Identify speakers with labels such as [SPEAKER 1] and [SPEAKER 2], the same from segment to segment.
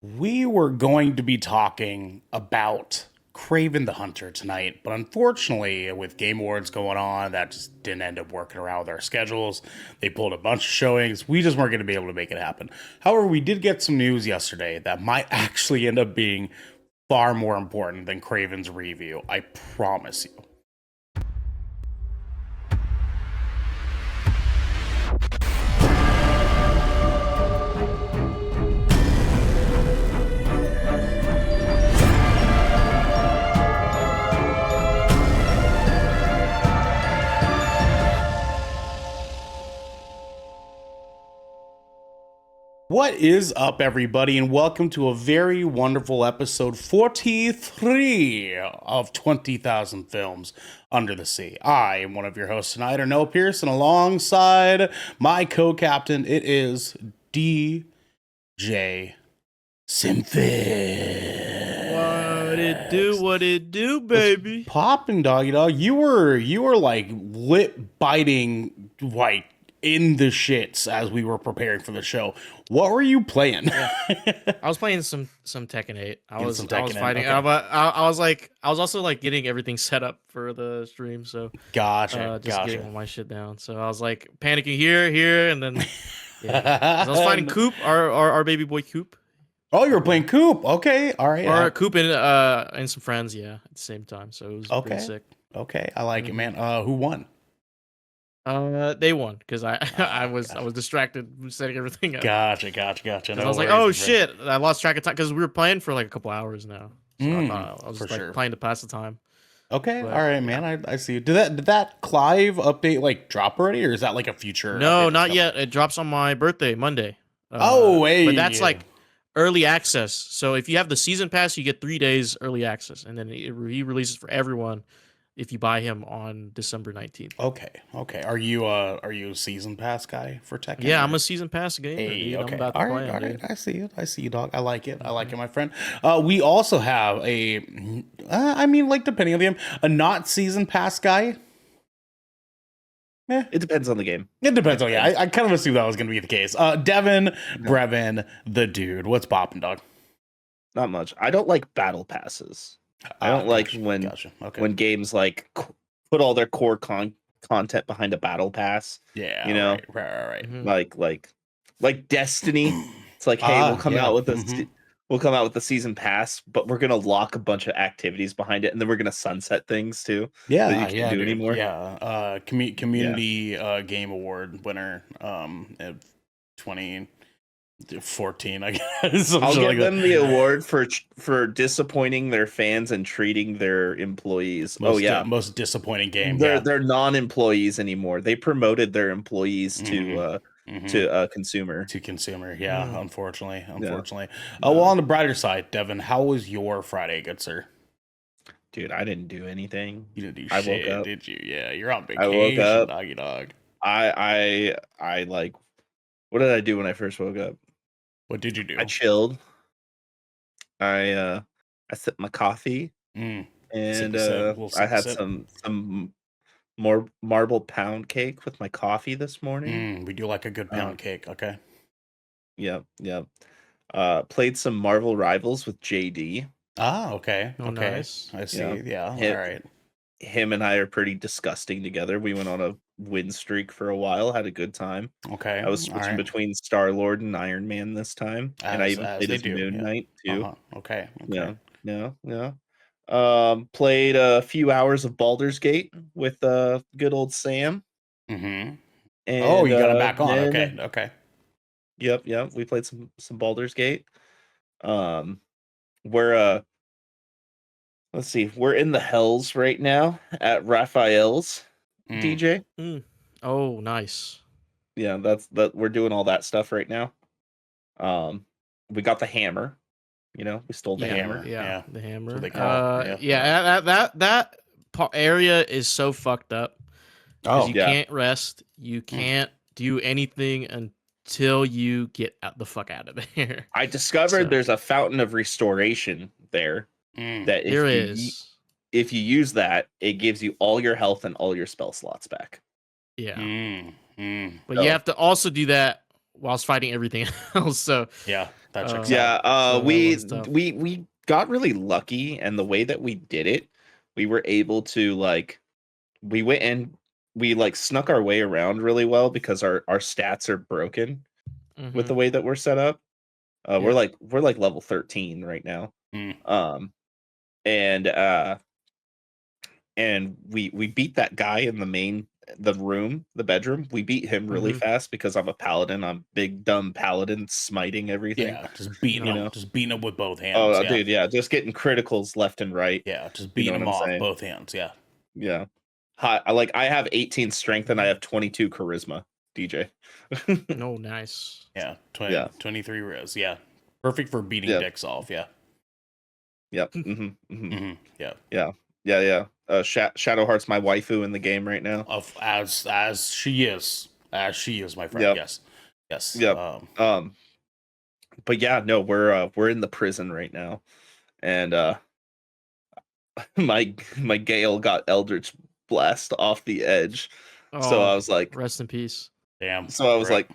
[SPEAKER 1] We were going to be talking about Kraven the Hunter tonight, but unfortunately, with Game Awards going on, that just didn't end up working around with our schedules. They pulled a bunch of showings. We just weren't going to be able to make it happen. However, we did get some news yesterday that might actually end up being far more important than Kraven's review. I promise you. What is up, everybody, and welcome to a very wonderful episode 43 of 20,000 Films Under the Sea. I am one of your hosts tonight, Arno Pierce, and alongside my co-captain, it is DJ Simfit.
[SPEAKER 2] What it do, baby?
[SPEAKER 1] Popping, doggy dog. You were like lip biting, like in the shits as we were preparing for the show. What were you playing?
[SPEAKER 2] Yeah. I was playing some Tekken 8. I was fighting.
[SPEAKER 1] Okay.
[SPEAKER 2] I was also like getting everything set up for the stream. So
[SPEAKER 1] Gotcha.
[SPEAKER 2] getting all my shit down. So I was like panicking here, and then yeah. I was fighting Coop, our baby boy Coop.
[SPEAKER 1] Oh, you were playing Coop. Okay, all right.
[SPEAKER 2] Or Coop and some friends, yeah, at the same time. So it was pretty sick.
[SPEAKER 1] Okay, I like it, man. Who won?
[SPEAKER 2] They won because I was distracted setting everything up.
[SPEAKER 1] Gotcha.
[SPEAKER 2] No, I was like, oh shit, I lost track of time because we were playing for like a couple hours now. So I was just like playing to pass the time.
[SPEAKER 1] Okay, all right, man. I see. Did that Clive update like drop already, or is that like a future?
[SPEAKER 2] No, not yet. It drops on my birthday, Monday.
[SPEAKER 1] Hey.
[SPEAKER 2] But that's like early access. So if you have the season pass, you get 3 days early access, and then he releases for everyone if you buy him on December 19th.
[SPEAKER 1] Okay. Are you a season pass guy for Tekken?
[SPEAKER 2] Yeah, I'm a season pass gamer.
[SPEAKER 1] Hey, okay.
[SPEAKER 2] I'm about to play him,
[SPEAKER 1] dude. I see you, dog. I like it, my friend. We also have like depending on the game, a not season pass guy.
[SPEAKER 3] It depends on the game.
[SPEAKER 1] It depends on I kind of assumed that was going to be the case. Devin Brevin, the dude. What's poppin', dog?
[SPEAKER 3] Not much. I don't like battle passes. I don't like when games like put all their core content behind a battle pass.
[SPEAKER 1] Yeah,
[SPEAKER 3] you know,
[SPEAKER 1] right.
[SPEAKER 3] Mm-hmm. Like Destiny. It's like, hey, we'll come out with this. We'll come out with the season pass, but we're gonna lock a bunch of activities behind it, and then we're gonna sunset things too.
[SPEAKER 1] Yeah,
[SPEAKER 3] that you can't do anymore.
[SPEAKER 1] Yeah, community game award winner, 2014. I guess
[SPEAKER 3] I'll give them the award for disappointing their fans and treating their employees.
[SPEAKER 1] Most disappointing game.
[SPEAKER 3] They're non-employees anymore. They promoted their employees to consumer.
[SPEAKER 1] Yeah, unfortunately. Well, on the brighter side, Devin, how was your Friday, good sir?
[SPEAKER 3] Dude, I didn't do anything.
[SPEAKER 1] You didn't do shit, woke up, did you? Yeah, you're on vacation.
[SPEAKER 3] I woke up,
[SPEAKER 1] doggy dog.
[SPEAKER 3] I like, what did I do when I first woke up?
[SPEAKER 1] What did you do?
[SPEAKER 3] I chilled. I sipped my coffee, and I had some more marble pound cake with my coffee this morning.
[SPEAKER 1] We do like a good pound cake. Okay.
[SPEAKER 3] Yeah. Played some Marvel Rivals with JD.
[SPEAKER 1] Okay.
[SPEAKER 2] Nice.
[SPEAKER 1] I see. Yeah. All right.
[SPEAKER 3] Him and I are pretty disgusting together. We went on a win streak for a while. Had a good time.
[SPEAKER 1] Okay.
[SPEAKER 3] I was switching between Star-Lord and Iron Man this time, and I even played as Moon Knight too.
[SPEAKER 1] Okay.
[SPEAKER 3] Yeah. Played a few hours of Baldur's Gate with good old Sam.
[SPEAKER 1] Mm-hmm. And, you got him back on. Okay.
[SPEAKER 3] Yep. We played some Baldur's Gate. We're let's see. We're in the Hells right now at Raphael's. DJ.
[SPEAKER 2] Oh, nice.
[SPEAKER 3] Yeah, that's we're doing all that stuff right now. We got the hammer. You know, we stole the hammer.
[SPEAKER 2] Yeah, the hammer.
[SPEAKER 1] What they call it.
[SPEAKER 2] That area is so fucked up.
[SPEAKER 1] Oh,
[SPEAKER 2] you can't rest. You can't do anything until you get the fuck out of there.
[SPEAKER 3] I discovered there's a fountain of restoration there. That if you use that, it gives you all your health and all your spell slots back.
[SPEAKER 2] Yeah. But you have to also do that whilst fighting everything else. So
[SPEAKER 1] yeah. That checks
[SPEAKER 3] out.
[SPEAKER 1] So
[SPEAKER 3] we got really lucky, and the way that we did it, we were able to we went in, we snuck our way around really well because our stats are broken with the way that we're set up. We're level 13 right now. And we beat that guy in the bedroom. We beat him really fast because I'm a paladin. I'm big dumb paladin smiting everything.
[SPEAKER 1] Yeah, just beating him, just beating him with both hands.
[SPEAKER 3] Oh, dude, yeah, just getting criticals left and right.
[SPEAKER 1] Yeah, just beating him off both hands. Yeah,
[SPEAKER 3] yeah. I have 18 strength and I have 22 charisma. DJ.
[SPEAKER 2] Oh, nice.
[SPEAKER 1] Yeah, 23 riz. Yeah, perfect for beating dicks off. Yeah.
[SPEAKER 3] Yep.
[SPEAKER 1] Yeah.
[SPEAKER 3] Shadowheart's my waifu in the game right now.
[SPEAKER 1] As she is, my friend. Yes.
[SPEAKER 3] Yep. But yeah, no, we're in the prison right now, and my Gale got Eldritch Blast off the edge, so I was like,
[SPEAKER 2] rest in peace.
[SPEAKER 1] Damn.
[SPEAKER 3] So I was like,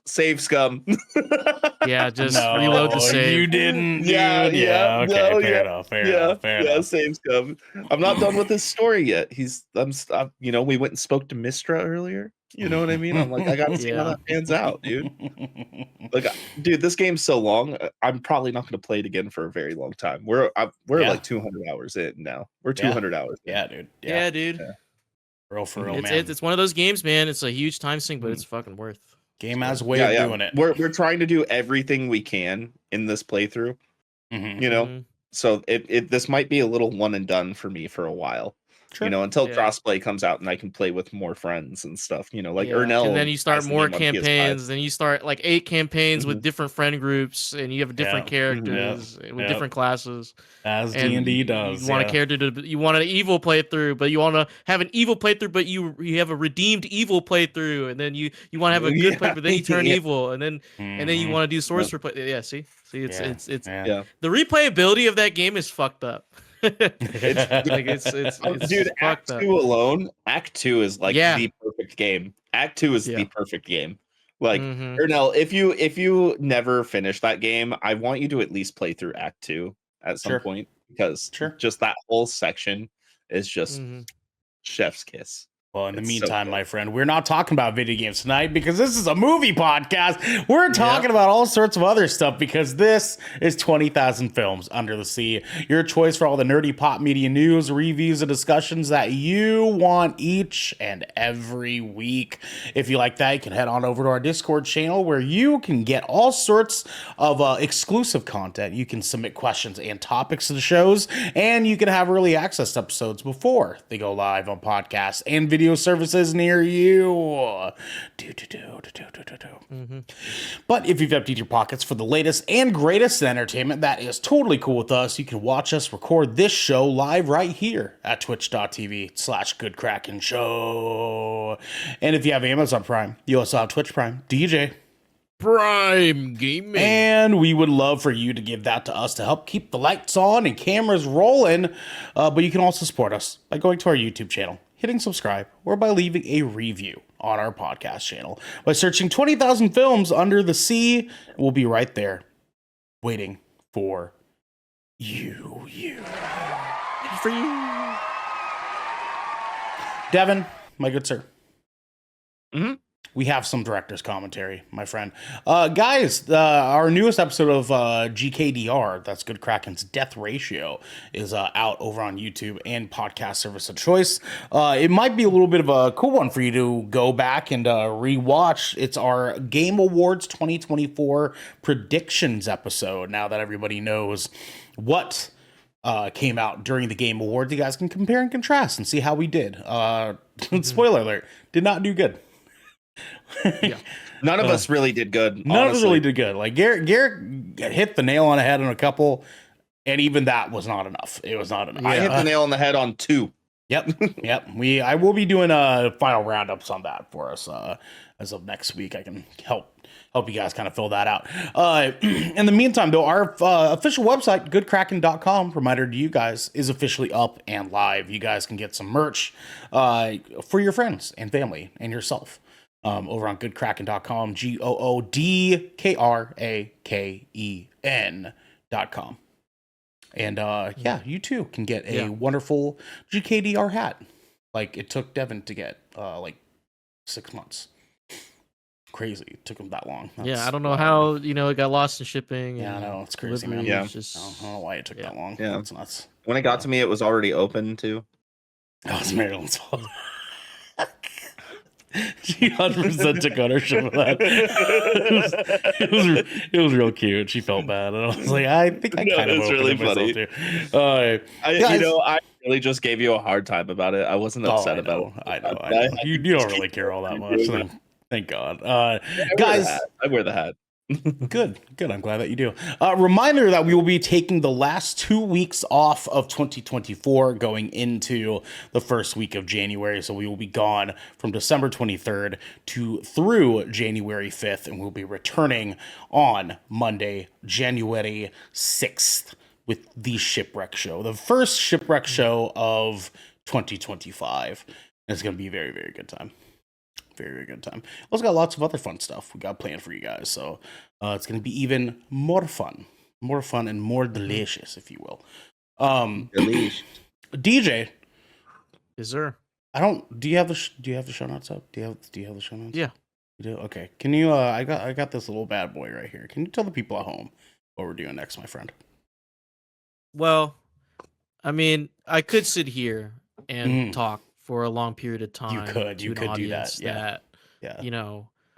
[SPEAKER 3] save scum.
[SPEAKER 2] Yeah, just reload the save.
[SPEAKER 1] You didn't.
[SPEAKER 3] Yeah.
[SPEAKER 1] Okay, fair enough.
[SPEAKER 3] Save scum. I'm not done with his story yet. We went and spoke to Mistra earlier. You know what I mean? I'm like, I gotta see how that pans out, dude. Dude, this game's so long. I'm probably not going to play it again for a very long time. We're like 200 hours in now. We're 200 hours in.
[SPEAKER 1] Yeah, dude.
[SPEAKER 2] Yeah, dude.
[SPEAKER 1] Yeah. For real, man.
[SPEAKER 2] It's one of those games, man. It's a huge time sink, but it's fucking worth.
[SPEAKER 1] Game has a way of doing it.
[SPEAKER 3] We're trying to do everything we can in this playthrough. You know, so this might be a little one and done for me for a while. Sure. Until crossplay comes out and I can play with more friends and stuff. Ernell.
[SPEAKER 2] And then you start more campaigns. Then you start 8 campaigns with different friend groups, and you have different characters with different classes.
[SPEAKER 1] As D&D does.
[SPEAKER 2] You want a character you want an evil playthrough, but you want to have an evil playthrough, but you have a redeemed evil playthrough, and then you want to have a good playthrough, then you turn evil, and then you want to do sorcerer play. Yeah, see, it's the replayability of that game is fucked up. It's
[SPEAKER 3] dude, Act 2 alone, Act 2 is the perfect game. Act 2 is the perfect game. Ernell, if you never finish that game, I want you to at least play through Act 2 at some point, because just that whole section is just chef's kiss.
[SPEAKER 1] Well, in the meantime, my friend, we're not talking about video games tonight because this is a movie podcast. We're talking about all sorts of other stuff because this is 20,000 Films Under the Sea. Your choice for all the nerdy pop media news, reviews, and discussions that you want each and every week. If you like that, you can head on over to our Discord channel where you can get all sorts of exclusive content. You can submit questions and topics to the shows, and you can have early access episodes before they go live on podcasts and video services near you. But if you've emptied your pockets for the latest and greatest in entertainment, that is totally cool with us. You can watch us record this show live right here at twitch.tv/GoodKrakenShow. And if you have Amazon Prime, you also have Twitch Prime, DJ
[SPEAKER 2] Prime Gaming.
[SPEAKER 1] And we would love for you to give that to us to help keep the lights on and cameras rolling. But you can also support us by going to our YouTube channel, hitting subscribe, or by leaving a review on our podcast channel. By searching 20,000 Films Under the Sea, we'll be right there waiting for you.
[SPEAKER 2] For you.
[SPEAKER 1] Devin, my good sir. We have some director's commentary, my friend. Guys, our newest episode of GKDR, that's Good Kraken's Death Ratio, is out over on YouTube and podcast service of choice. It might be a little bit of a cool one for you to go back and rewatch. It's our Game Awards 2024 predictions episode. Now that everybody knows what came out during the Game Awards, you guys can compare and contrast and see how we did. Spoiler alert, did not do good.
[SPEAKER 3] None of us really did good.
[SPEAKER 1] None of us really did good. Like Garrett hit the nail on the head on a couple, and even that was not enough. It was not enough.
[SPEAKER 3] I hit the nail on the head on 2.
[SPEAKER 1] Yep. I will be doing final roundups on that for us as of next week. I can help you guys kind of fill that out. In the meantime, though, our official website, goodkraken.com, reminder to you guys, is officially up and live. You guys can get some merch for your friends and family and yourself. over on goodkraken.com, GOODKRAKEN.com. And yeah, you too can get a wonderful GKDR hat. Like it took Devin to get like 6 months. Crazy. It took him that long.
[SPEAKER 2] I don't know how, it got lost in shipping.
[SPEAKER 1] Yeah, I know. It's crazy, man.
[SPEAKER 3] Yeah.
[SPEAKER 1] I don't know why it took that long.
[SPEAKER 3] Yeah.
[SPEAKER 1] It's nuts.
[SPEAKER 3] When it got to me, it was already open too.
[SPEAKER 1] Oh, it's Maryland's fault. She 100% took ownership of that. It was real cute. She felt bad, and I was like, I think I kind of
[SPEAKER 3] it's really funny.
[SPEAKER 1] Too.
[SPEAKER 3] I really just gave you a hard time about it. I wasn't upset about it.
[SPEAKER 1] I know. You don't really care all that much. Thank God. Guys,
[SPEAKER 3] I wear the hat.
[SPEAKER 1] Good. I'm glad that you do. Reminder that we will be taking the last 2 weeks off of 2024 going into the first week of January. So we will be gone from December 23rd through January 5th, and we'll be returning on Monday, January 6th with the Shipwreck Show, the first Shipwreck Show of 2025. And it's going to be a very, very good time. Very, very good time. Also got lots of other fun stuff we got planned for you guys. So it's going to be even more fun and more delicious, if you will.
[SPEAKER 3] Delicious.
[SPEAKER 1] DJ.
[SPEAKER 2] Yes, sir.
[SPEAKER 1] Do you have the show notes up? Do you have the show notes?
[SPEAKER 2] Yeah.
[SPEAKER 1] You do? Okay. Can you, I got this little bad boy right here. Can you tell the people at home what we're doing next, my friend?
[SPEAKER 2] Well, I mean, I could sit here and talk for a long period of time.
[SPEAKER 1] You could do that. Yeah.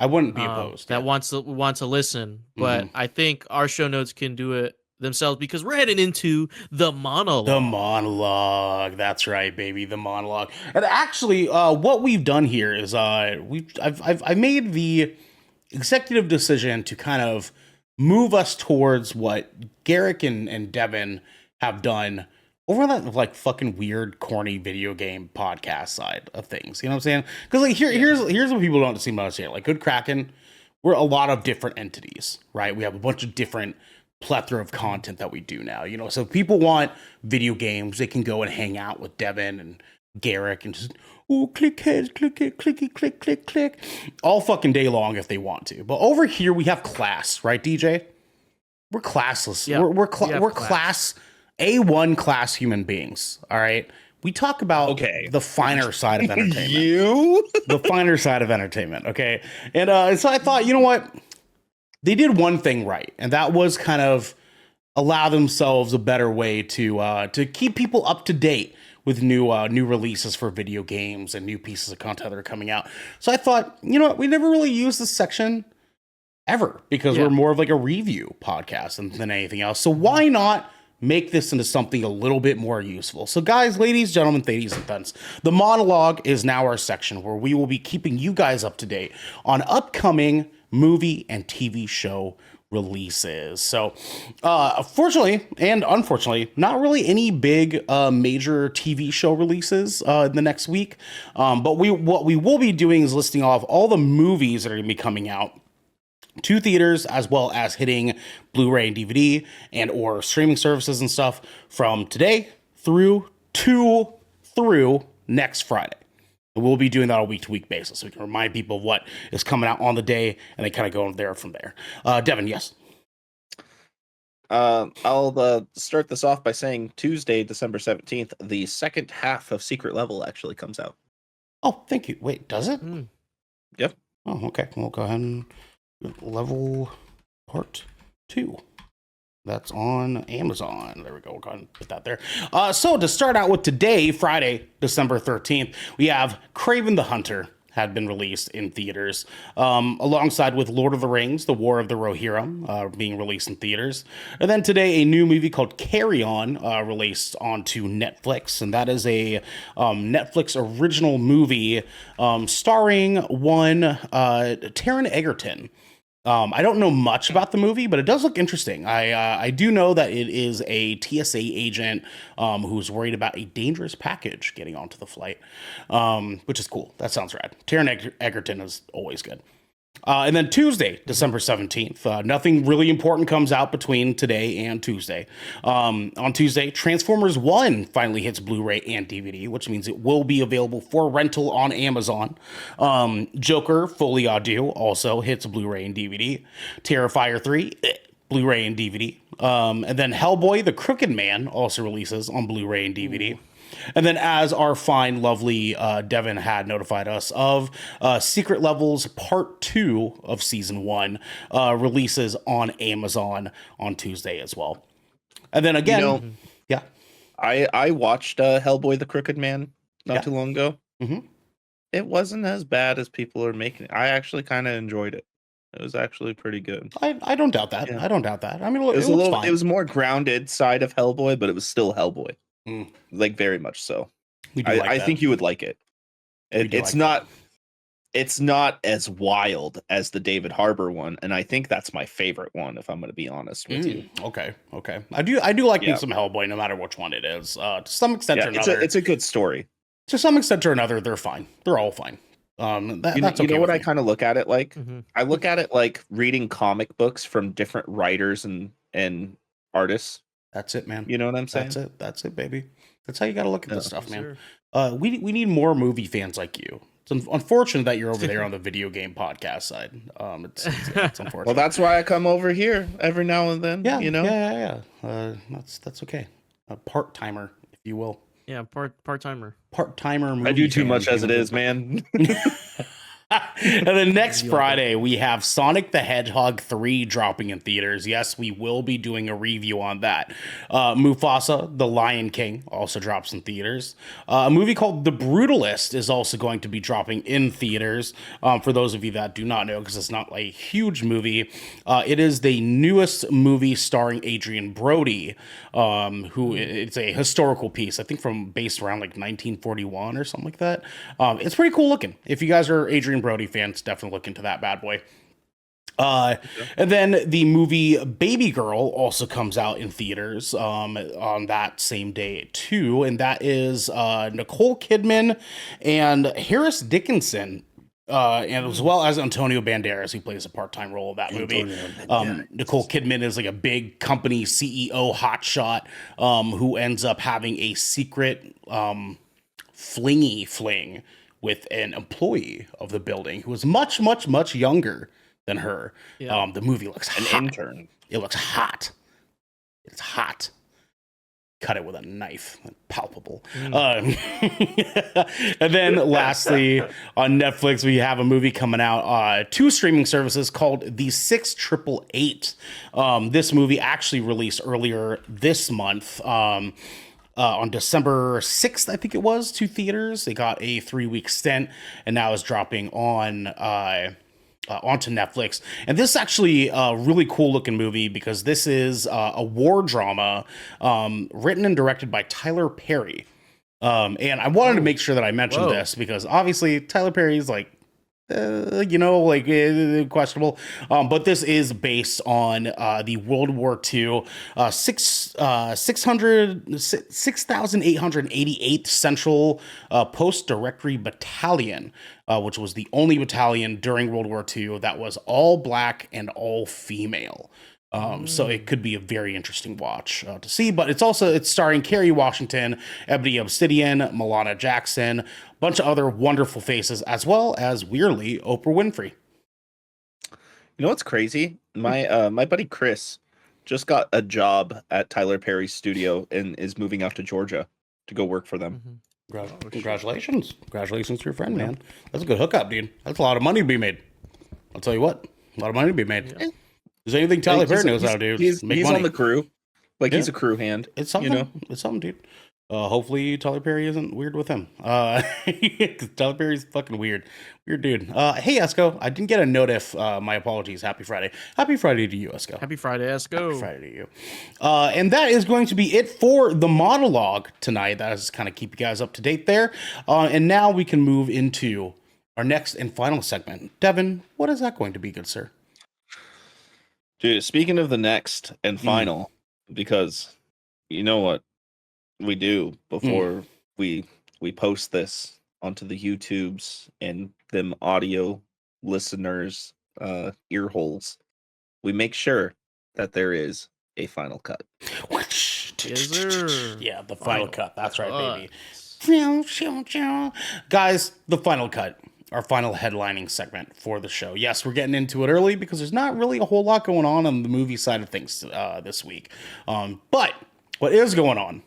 [SPEAKER 2] I
[SPEAKER 1] wouldn't be opposed.
[SPEAKER 2] That wants to listen, but I think our show notes can do it themselves because we're heading into the monologue.
[SPEAKER 1] The monologue. That's right, baby. The monologue. And actually, what we've done here is I've made the executive decision to kind of move us towards what Garrick and Devin have done over that like fucking weird, corny video game podcast side of things. You know what I'm saying? Because like here's what people don't seem to understand. Like Good Kraken, we're a lot of different entities, right? We have a bunch of different plethora of content that we do now. So if people want video games, they can go and hang out with Devin and Garrick and just click heads, click it, click all fucking day long if they want to. But over here we have class, right, DJ? We're classless.
[SPEAKER 2] Yep.
[SPEAKER 1] We're class. A1 class human beings, all right? We talk about the finer side of entertainment. The finer side of entertainment, okay? And so I thought, you know what? They did one thing right, and that was kind of allow themselves a better way to keep people up to date with new releases for video games and new pieces of content that are coming out. So I thought, you know what? We never really used this section ever because we're more of like a review podcast than anything else. So why not make this into something a little bit more useful? So guys, ladies, gentlemen, ladies and gents, the monologue is now our section where we will be keeping you guys up to date on upcoming movie and TV show releases. So fortunately and unfortunately, not really any big major TV show releases in the next week. But what we will be doing is listing off all the movies that are going to be coming out to theaters, as well as hitting Blu-ray and DVD and or streaming services and stuff from today through next Friday. And we'll be doing that on a week-to-week basis, so we can remind people of what is coming out on the day, and they kind of go there from there. Devin, yes?
[SPEAKER 3] I'll start this off by saying Tuesday, December 17th, the second half of Secret Level actually comes out.
[SPEAKER 1] Oh, thank you. Wait, does it?
[SPEAKER 3] Yep.
[SPEAKER 1] Oh, okay. We'll go ahead and Level Part 2. That's on Amazon. There we go. We'll go ahead and put that there. So to start out with today, Friday, December 13th, we have Kraken the Hunter had been released in theaters, alongside with Lord of the Rings, The War of the Rohirrim, being released in theaters. And then today, a new movie called Carry On, released onto Netflix. And that is a Netflix original movie starring one Taron Egerton. I don't know much about the movie, but it does look interesting. I do know that it is a TSA agent who's worried about a dangerous package getting onto the flight, which is cool. That sounds rad. Taron Egerton is always good. And then Tuesday, December 17th, nothing really important comes out between today and Tuesday. On Tuesday, Transformers 1 finally hits Blu-ray and DVD, which means it will be available for rental on Amazon. Joker Fully Audio also hits Blu-ray and DVD. Terrifier 3, Blu-ray and DVD. And then Hellboy, The Crooked Man also releases on Blu-ray and DVD. Ooh. And then, as our fine, lovely Devin had notified us of, Secret Levels Part 2 of Season 1 releases on Amazon on Tuesday as well. And then again, yeah.
[SPEAKER 3] I watched Hellboy the Crooked Man not too long ago.
[SPEAKER 1] Mm-hmm.
[SPEAKER 3] It wasn't as bad as people are making it. I actually kind of enjoyed it. It was actually pretty good.
[SPEAKER 1] I don't doubt that. Yeah. I don't doubt that. I mean, it was fine.
[SPEAKER 3] It was more grounded side of Hellboy, but it was still Hellboy. Like very much so. I think you would like it. It's not as wild as the David Harbour one, and I think that's my favorite one, if I'm going to be honest with you.
[SPEAKER 1] Okay. I do like me some Hellboy, no matter which one it is. To some extent or another,
[SPEAKER 3] it's a good story.
[SPEAKER 1] To some extent or another, they're fine. They're all fine. That's okay.
[SPEAKER 3] You know what I kind of look at it like? Mm-hmm. I look at it like reading comic books from different writers and artists.
[SPEAKER 1] That's it, man.
[SPEAKER 3] You know what I'm saying?
[SPEAKER 1] That's it, baby. That's how you got to look at this stuff, man. We need more movie fans like you. It's unfortunate that you're over there on the video game podcast side. It's unfortunate.
[SPEAKER 3] Well, that's why I come over here every now and then.
[SPEAKER 1] Yeah,
[SPEAKER 3] you know.
[SPEAKER 1] Yeah. That's okay. A part timer, if you will.
[SPEAKER 2] Yeah, part timer.
[SPEAKER 1] Part timer.
[SPEAKER 3] I do too much as it is, man.
[SPEAKER 1] And then next Friday, we have Sonic the Hedgehog 3 dropping in theaters. Yes, we will be doing a review on that. Mufasa, the Lion King, also drops in theaters. A movie called The Brutalist is also going to be dropping in theaters. For those of you that do not know, because it's not a huge movie, it is the newest movie starring Adrian Brody, who it's a historical piece, I think based around like 1941 or something like that. It's pretty cool looking. If you guys are Adrian Brody fans, definitely look into that bad boy. And then the movie Baby Girl also comes out in theaters on that same day too, and that is Nicole Kidman and Harris Dickinson, and as well as Antonio Banderas, who plays a part-time role in that movie. Nicole Kidman is like a big company CEO hotshot who ends up having a secret fling with an employee of the building who is much, much, much younger than her. Yeah. The movie looks hot.
[SPEAKER 3] An intern.
[SPEAKER 1] It looks hot. It's hot. Cut it with a knife. Palpable. And then lastly, on Netflix, we have a movie coming out, 2 streaming services called The 6888. This movie actually released earlier this month. On December 6th, I think it was, to theaters. They got a 3-week stint, and now is dropping on onto Netflix. And this is actually a really cool looking movie because this is a war drama written and directed by Tyler Perry. And I wanted to make sure that I mentioned this because obviously Tyler Perry is like, questionable. But this is based on the World War II 6,888th Central Post Directory Battalion, which was the only battalion during World War II that was all black and all female. So it could be a very interesting watch to see, but it's starring Kerry Washington, Ebony Obsidian, Milana Jackson, a bunch of other wonderful faces, as well as weirdly Oprah Winfrey.
[SPEAKER 3] You know what's crazy? My buddy Chris just got a job at Tyler Perry's studio and is moving out to Georgia to go work for them.
[SPEAKER 1] Congratulations to your friend, man. That's a good hookup, dude. That's a lot of money to be made. I'll tell you what, a lot of money to be made. Yeah. There's anything Tyler Perry knows how to do.
[SPEAKER 3] He's on the crew. He's a crew hand.
[SPEAKER 1] It's something. It's something, dude. Hopefully Tyler Perry isn't weird with him. Because Tyler Perry's fucking weird. Weird dude. Hey, Esco. I didn't get a notif. My apologies. Happy Friday. Happy Friday to you, Esco.
[SPEAKER 2] Happy Friday, Esco.
[SPEAKER 1] Happy Friday to you. And that is going to be it for the monologue tonight. That is kind of keep you guys up to date there. And now we can move into our next and final segment. Devin, what is that going to be, good sir?
[SPEAKER 3] Dude, speaking of the next and final, because you know what we do before we post this onto the YouTubes and them audio listeners ear holes, we make sure that there is a final cut.
[SPEAKER 2] Yes, sir.
[SPEAKER 1] Yeah, the final cut. That's right, baby.
[SPEAKER 2] Cut.
[SPEAKER 1] Guys, the final cut. Our final headlining segment for the show. Yes, we're getting into it early because there's not really a whole lot going on the movie side of things this week. But what is going on?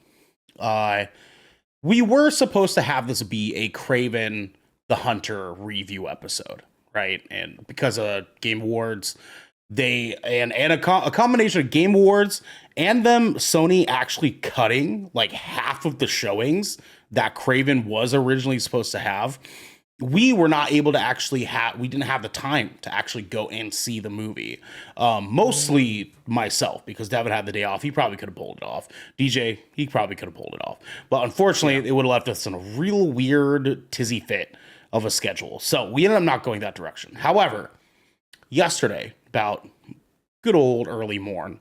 [SPEAKER 1] We were supposed to have this be a Kraken the Hunter review episode, right? And because of Game Awards, a combination of Game Awards and them Sony actually cutting like half of the showings that Kraken was originally supposed to have, we were not able to actually we didn't have the time to actually go and see the movie. Mostly myself, because Devin had the day off. He probably could have pulled it off. DJ, he probably could have pulled it off. But unfortunately, it would have left us in a real weird tizzy fit of a schedule. So we ended up not going that direction. However, yesterday, about good old early morn,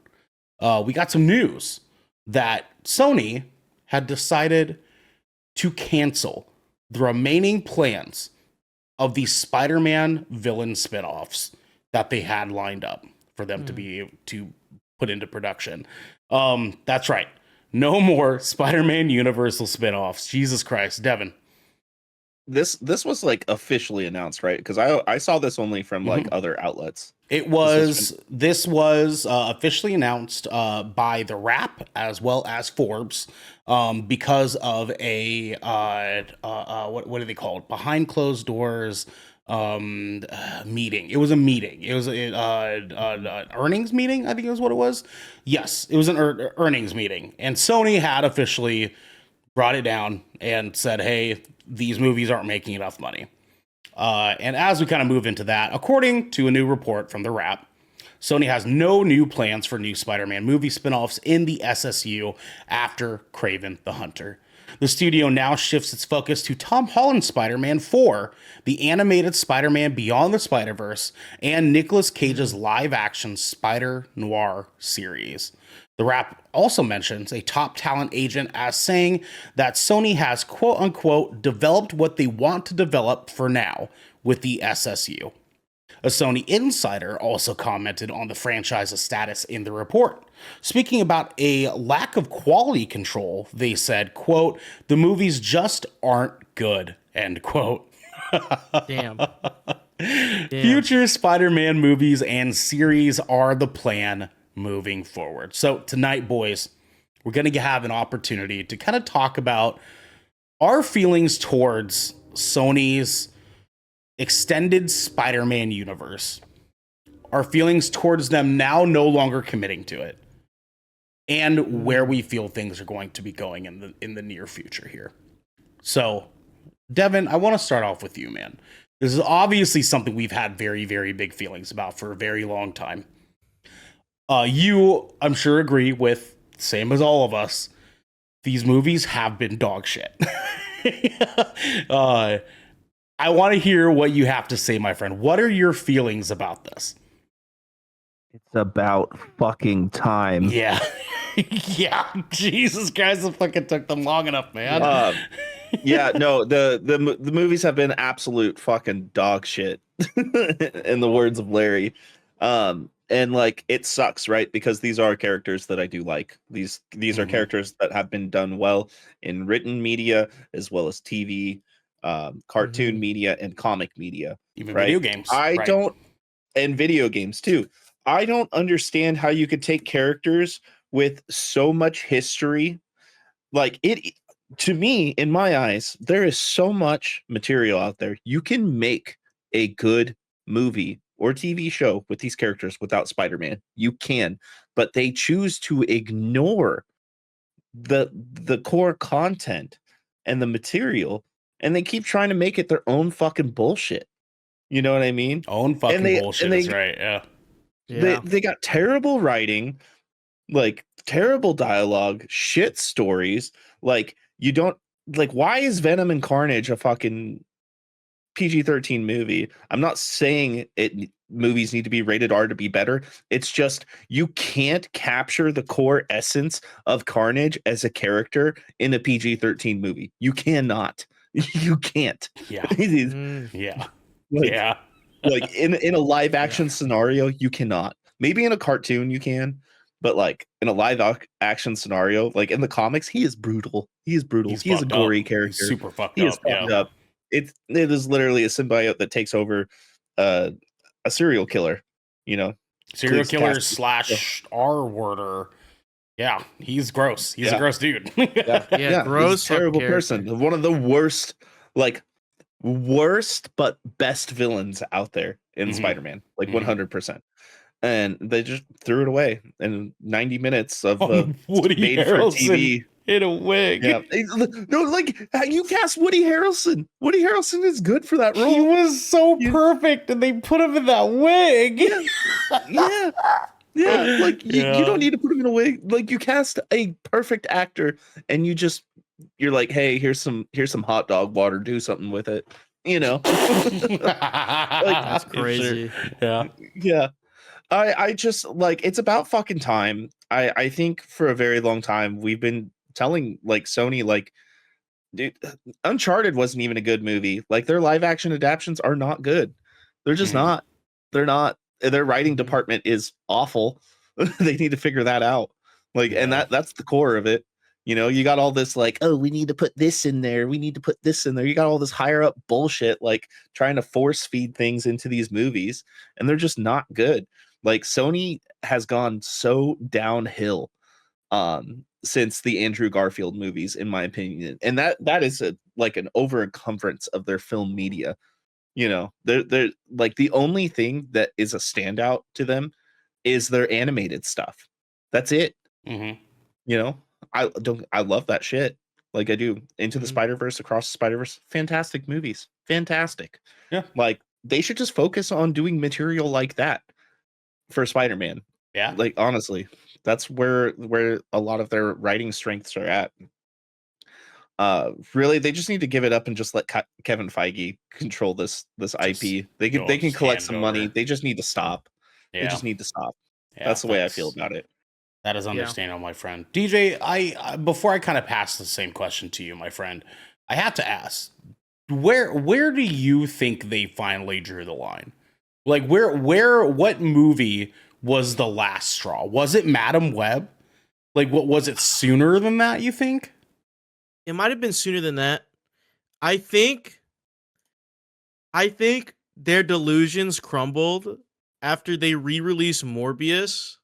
[SPEAKER 1] we got some news that Sony had decided to cancel the remaining plans of the Spider-Man villain spinoffs that they had lined up for them to be to put into production. That's right. No more Spider-Man Universal spinoffs. Jesus Christ, Devin.
[SPEAKER 3] This was like officially announced, right? Because I saw this only from like other outlets.
[SPEAKER 1] This was officially announced by The Wrap as well as Forbes because of a what are they called? Behind closed doors meeting. It was a meeting. It was an earnings meeting, I think is what it was. Yes, it was an earnings meeting, and Sony had officially brought it down and said, "Hey, these movies aren't making enough money." And as we kind of move into that, according to a new report from The Wrap, Sony has no new plans for new Spider-Man movie spinoffs in the SSU after Kraken the Hunter. The studio now shifts its focus to Tom Holland's Spider-Man 4, the animated Spider-Man Beyond the Spider-Verse, and Nicolas Cage's live-action Spider-Noir series. The Wrap also mentions a top talent agent as saying that Sony has quote-unquote developed what they want to develop for now with the SSU. A Sony insider also commented on the franchise's status in the report. Speaking about a lack of quality control, they said, quote, "The movies just aren't good," end quote.
[SPEAKER 2] Damn.
[SPEAKER 1] Future Spider-Man movies and series are the plan moving forward. So tonight, boys, we're going to have an opportunity to kind of talk about our feelings towards Sony's extended Spider-Man universe, our feelings towards them now no longer committing to it, and where we feel things are going to be going in the near future here. So, Devin, I want to start off with you, man. This is obviously something we've had very, very big feelings about for a very long time. You, I'm sure, agree with, same as all of us, these movies have been dog shit. I want to hear what you have to say, my friend. What are your feelings about this?
[SPEAKER 3] It's about fucking time.
[SPEAKER 1] Yeah. Yeah. Jesus Christ, it fucking took them long enough, man.
[SPEAKER 3] Yeah, no, the movies have been absolute fucking dog shit, in the words of Larry. And like it sucks, right? Because these are characters that I do like. These are characters that have been done well in written media as well as TV, cartoon media, and comic media.
[SPEAKER 1] Even
[SPEAKER 3] right?
[SPEAKER 1] video games.
[SPEAKER 3] And video games too. I don't understand how you could take characters with so much history, like it. To me, in my eyes, there is so much material out there. You can make a good movie or TV show with these characters without Spider-Man. You can, but they choose to ignore the core content and the material, and they keep trying to make it their own fucking bullshit. You know what I mean?
[SPEAKER 1] Own fucking bullshit is right, yeah.
[SPEAKER 3] They got terrible writing, like terrible dialogue, shit stories. Like you don't like, why is Venom and Carnage a fucking PG-13 movie? I'm not saying movies need to be rated R to be better. It's just you can't capture the core essence of Carnage as a character in a PG-13 movie. You cannot. You can't.
[SPEAKER 1] Yeah.
[SPEAKER 3] Yeah.
[SPEAKER 1] Like, yeah.
[SPEAKER 3] Like in a live action scenario, you cannot. Maybe in a cartoon you can, but like in a live action scenario, like in the comics, he is brutal. He is brutal. He is a gory character.
[SPEAKER 1] He's super fucked
[SPEAKER 3] he
[SPEAKER 1] up.
[SPEAKER 3] Is fucked up. It is literally a symbiote that takes over a serial killer. You know,
[SPEAKER 1] serial killer / R-worder. Yeah, he's gross. He's a gross dude.
[SPEAKER 2] yeah, gross.
[SPEAKER 3] He's a terrible person. One of the worst but best villains out there in Spider-Man. Like 100%. And they just threw it away in 90 minutes of
[SPEAKER 1] Woody
[SPEAKER 3] made
[SPEAKER 1] Harrelson
[SPEAKER 3] for TV
[SPEAKER 1] in a wig.
[SPEAKER 3] Yeah, no, like you cast Woody Harrelson. Woody Harrelson is good for that role.
[SPEAKER 1] He was so perfect, and they put him in that wig.
[SPEAKER 3] Yeah. Like you don't need to put him in a wig. Like you cast a perfect actor, and you're like, hey, here's some hot dog water. Do something with it. You know,
[SPEAKER 2] like, that's crazy.
[SPEAKER 3] Yeah. I just like it's about fucking time. I think for a very long time we've been telling like Sony like, dude, Uncharted wasn't even a good movie. Like their live action adaptations are not good. They're just not. They're not. Their writing department is awful. They need to figure that out. Like, and that's the core of it. You know, you got all this like, oh, we need to put this in there. We need to put this in there. You got all this higher up bullshit, like trying to force feed things into these movies, and they're just not good. Like Sony has gone so downhill since the Andrew Garfield movies, in my opinion, and that is like an over-encumbrance of their film media. You know, they're like the only thing that is a standout to them is their animated stuff. That's it. You know, I love that shit. Like I do. Into the Spider-Verse, Across the Spider-Verse, fantastic movies, fantastic.
[SPEAKER 1] Yeah,
[SPEAKER 3] like they should just focus on doing material like that for Spider-Man.
[SPEAKER 1] Yeah,
[SPEAKER 3] like honestly, that's where a lot of their writing strengths are at. Really, they just need to give it up and just let Kevin Feige control this IP. They can collect some money. They just need to stop. They just need to stop. That's the way I feel about it.
[SPEAKER 1] That is understandable, my friend. DJ, I before I kind of pass the same question to you, my friend, I have to ask, where do you think they finally drew the line? Like what movie was the last straw? Was it Madam Web? Like what was it sooner than that, you think?
[SPEAKER 2] It might have been sooner than that. I think their delusions crumbled after they re-released Morbius.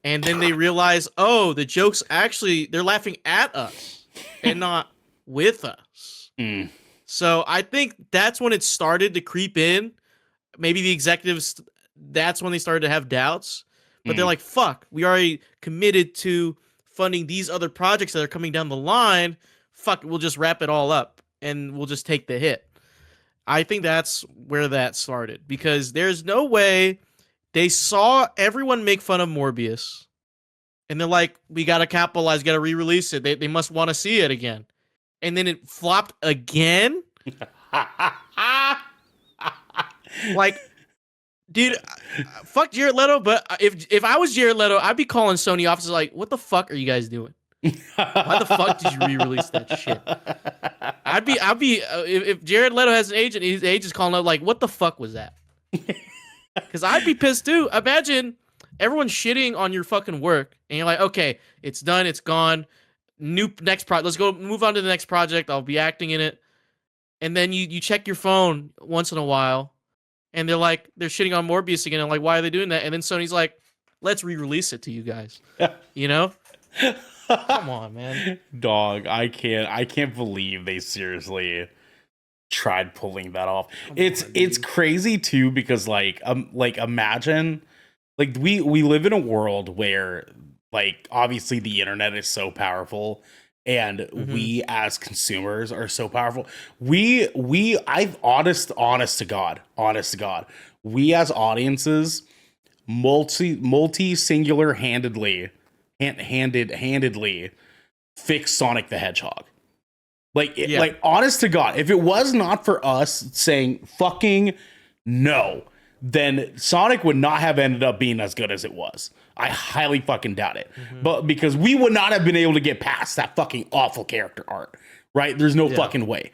[SPEAKER 2] And then they realize, oh, the jokes actually, they're laughing at us and not with us. So I think that's when it started to creep in. Maybe the executives, that's when they started to have doubts. But they're like, fuck, we already committed to funding these other projects that are coming down the line. Fuck, we'll just wrap it all up and we'll just take the hit. I think that's where that started, because there's no way they saw everyone make fun of Morbius and they're like, we got to capitalize, got to re-release it. They must want to see it again. And then it flopped again. Like, dude, fuck Jared Leto, but if I was Jared Leto, I'd be calling Sony offices like, what the fuck are you guys doing? Why the fuck did you re-release that shit? I'd be if Jared Leto has an agent, his agent's calling up like, what the fuck was that? Because I'd be pissed too. Imagine everyone shitting on your fucking work, and you're like, okay, it's done, it's gone. Next project. Let's go move on to the next project. I'll be acting in it. And then you check your phone once in a while, and they're shitting on Morbius again. I'm like, why are they doing that? And then Sony's like, let's re-release it to you guys. You know? Come on, man.
[SPEAKER 1] Dog, I can't believe they seriously tried pulling that off. It's crazy too, because like imagine, like we live in a world where like obviously the internet is so powerful, and we as consumers are so powerful. I've honest to God, we as audiences multi-singular handedly fix Sonic the Hedgehog. Like honest to God, if it was not for us saying fucking no, then Sonic would not have ended up being as good as it was. I highly fucking doubt it. But because we would not have been able to get past that fucking awful character art, right? There's no fucking way.